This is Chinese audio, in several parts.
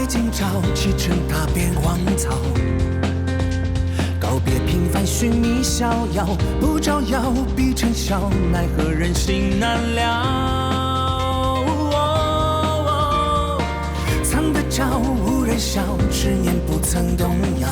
别今朝，启程踏遍荒草。告别平凡，寻觅逍遥，不招摇，必成笑，奈何人心难料。藏得着，无人晓，执念不曾动摇。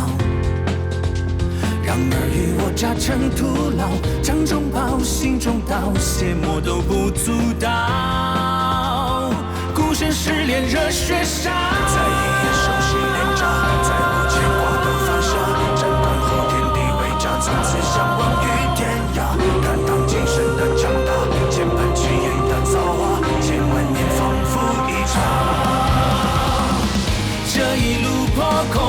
让尔虞我诈成徒劳，掌中宝，心中刀，邪魔都不阻挡。孤身失恋热血烧，在夜夜熟悉连招，在无牵挂的发梢，斩断后天地为家，从此相忘于天涯。看当今生的强大，千般气焰的造化，千万年仿佛一场。这一路破空，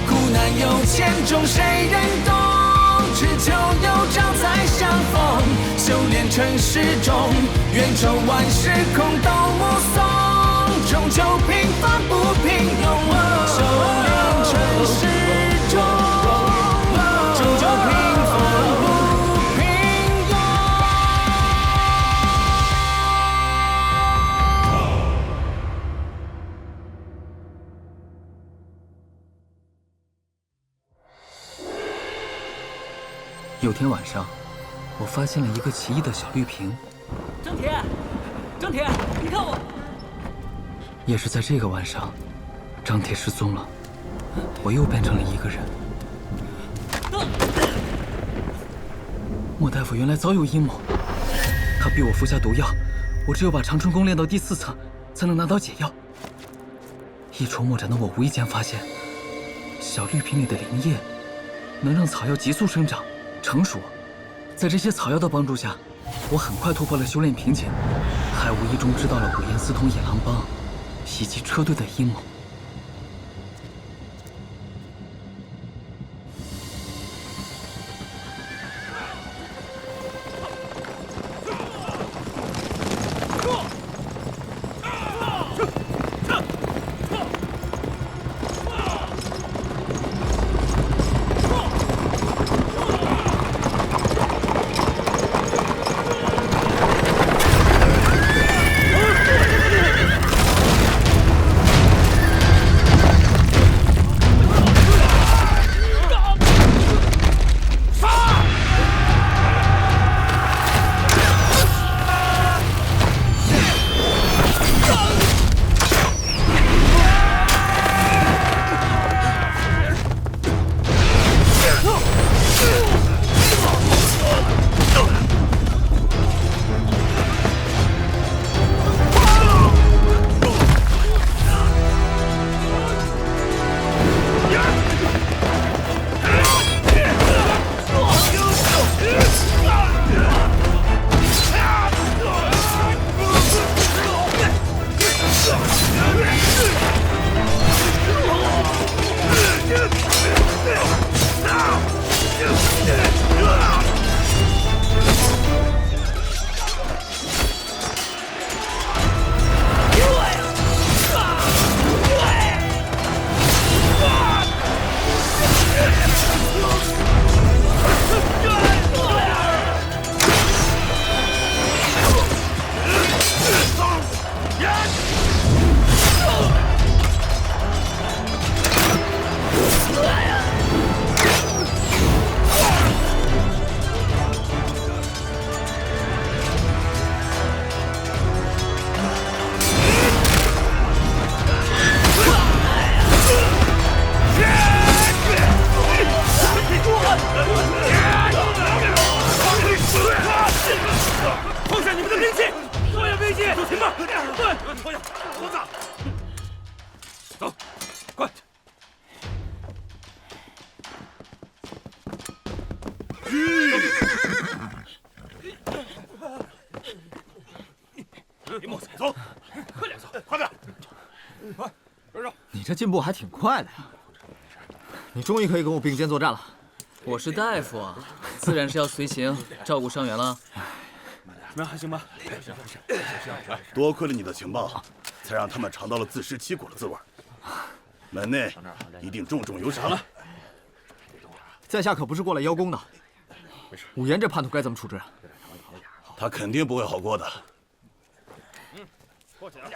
苦难有千种，谁人懂？只求有朝再相逢，修炼成始终，愿周万事空都目送，终究平凡不平庸。修炼成始终，终究平凡不平庸。有天晚上，我发现了一个奇异的小绿瓶。张铁，张铁，你看我！也是在这个晚上，张铁失踪了，我又变成了一个人。莫大夫原来早有阴谋，他逼我服下毒药，我只有把长春宫练到第4层，才能拿到解药。一筹莫展的我无意间发现，小绿瓶里的灵液能让草药急速生长。成熟，在这些草药的帮助下，我很快突破了修炼瓶颈，还无意中知道了五岩四通野狼帮袭击车队的阴谋。你这进步还挺快的呀！你终于可以跟我并肩作战了。我是大夫啊，自然是要随行照顾伤员了。怎么样，还行吧？多亏了你的情报，才让他们尝到了自食其果的滋味。门内一定重重有赏了。在下可不是过来邀功的。武岩这叛徒该怎么处置？他肯定不会好过的。过去啊！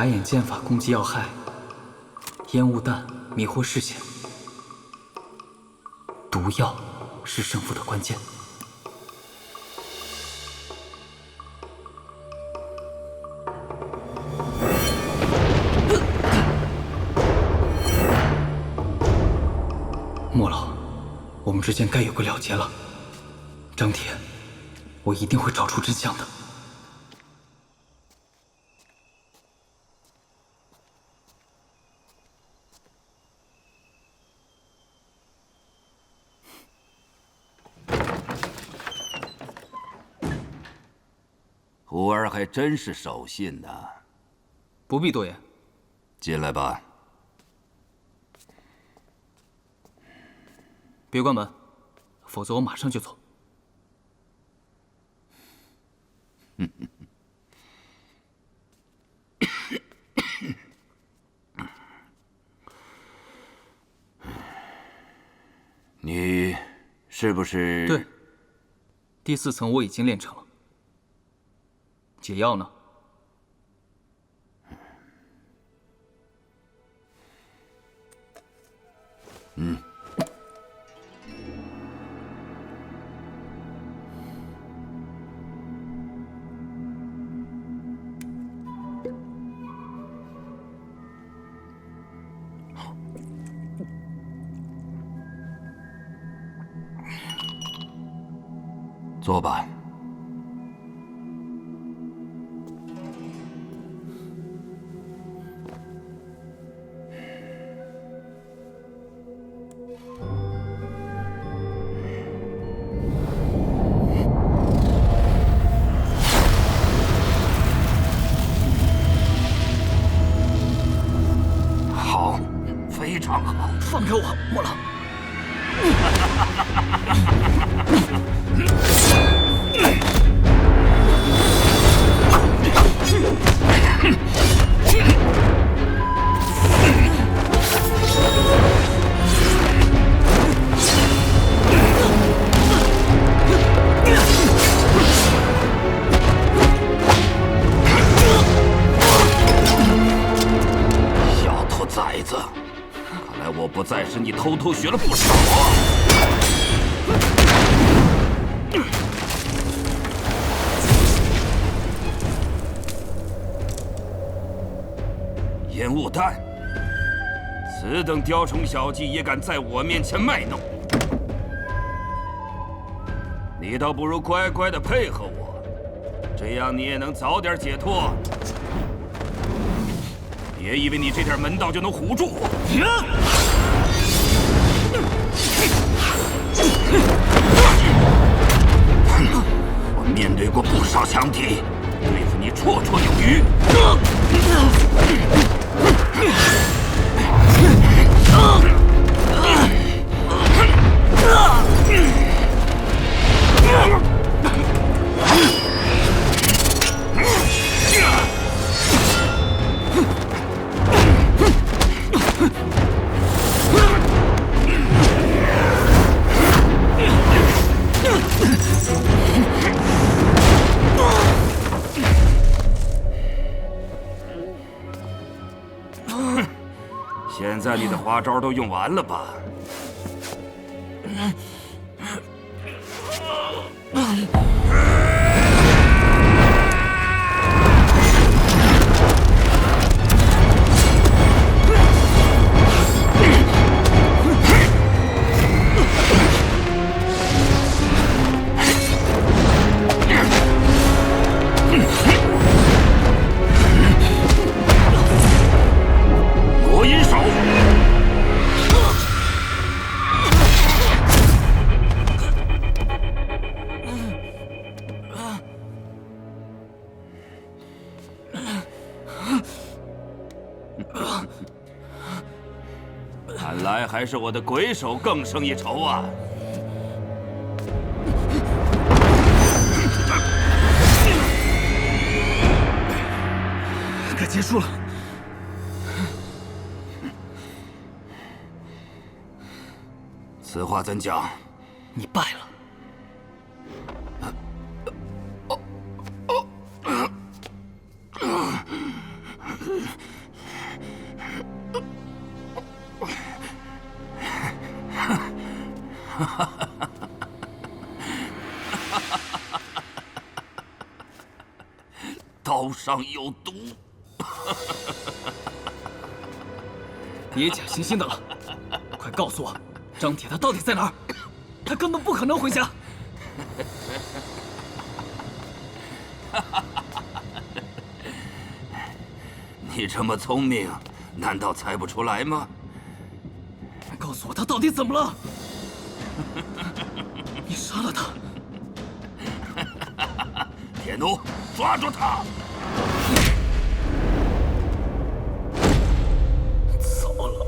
眨眼剑法攻击要害，烟雾弹迷惑视线，毒药是胜负的关键。莫老，我们之间该有个了结了。张铁，我一定会找出真相的。徒儿还真是守信呐。不必多言。进来吧。别关门，否则我马上就走。你是不是？对，第4层我已经练成了。解药呢？嗯。坐吧。好，非常好。放开我，莫老！小兔崽子，看来我不在时，你偷偷学了不少啊！烟雾弹，此等雕虫小技也敢在我面前卖弄，你倒不如乖乖的配合我，这样你也能早点解脱。别以为你这点门道就能唬住我！我面对过不少强敌，对付你绰绰有余。现在你的花招都用完了吧？罗银手。看来还是我的鬼手更胜一筹啊！该结束了。此话怎讲？你败了。刀上有毒。别假惺惺的了，快告诉我，张铁他到底在哪儿？他根本不可能回家。你这么聪明，难道猜不出来吗？告诉我他到底怎么了？你杀了他！铁奴，抓住他！糟了！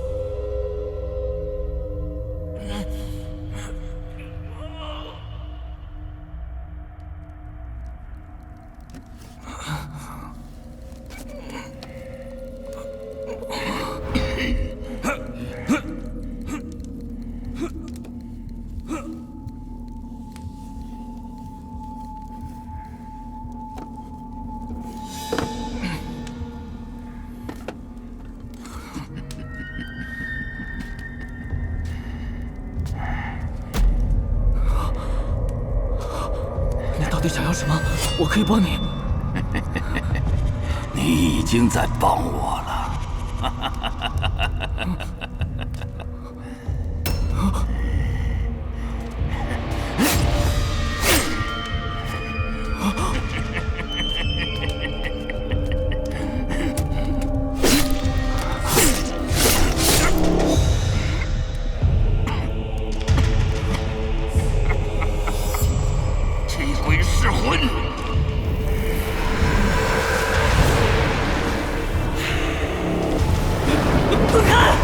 到底想要什么？我可以帮你。你已经在帮我了。气鬼噬魂！滚开！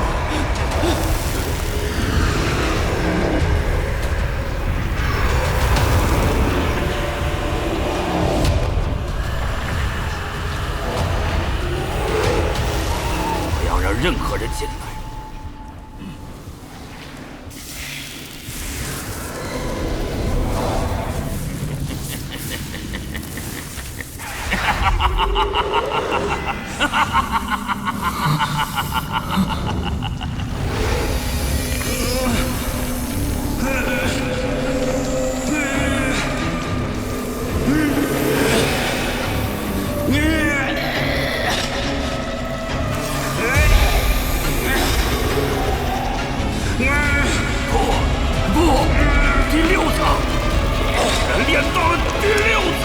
不要让任何人进来。不，第6层，人练到了第6层。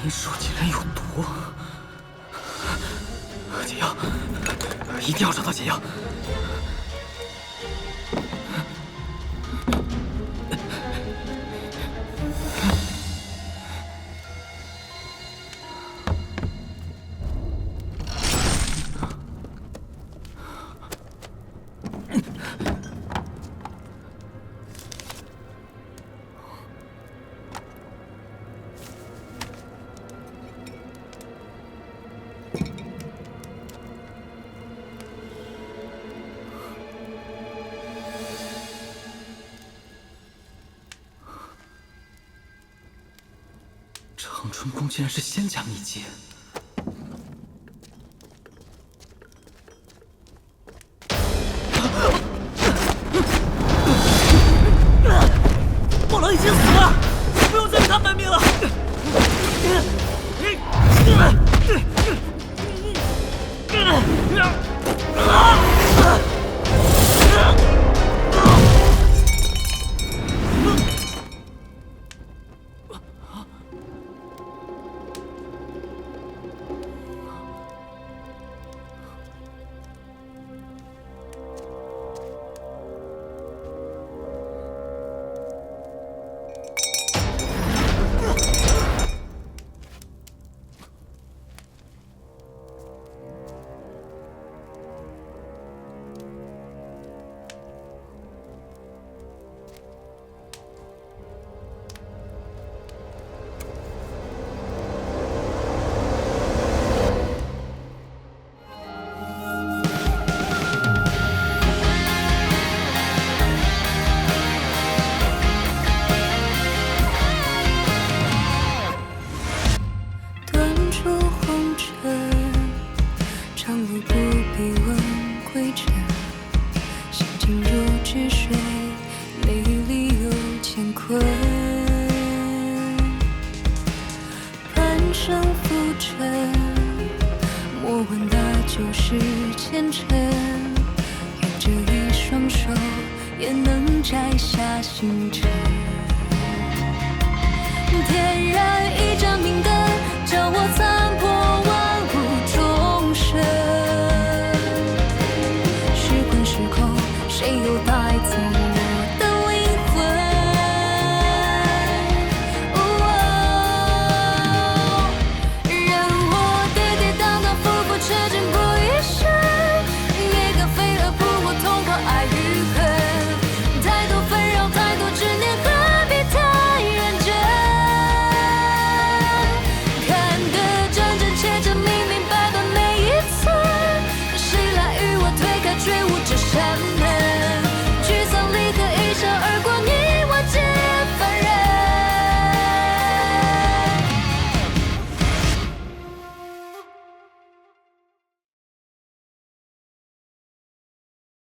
阴术竟然有毒！解药，一定要找到解药！长春宫竟然是仙家秘籍！莫狼已经死了，不用再为他卖命了。不必问归程，心静如止水，美丽又乾坤。半生浮沉，莫问那旧时前尘。愿这一双手也能摘下星辰。点燃一盏明灯。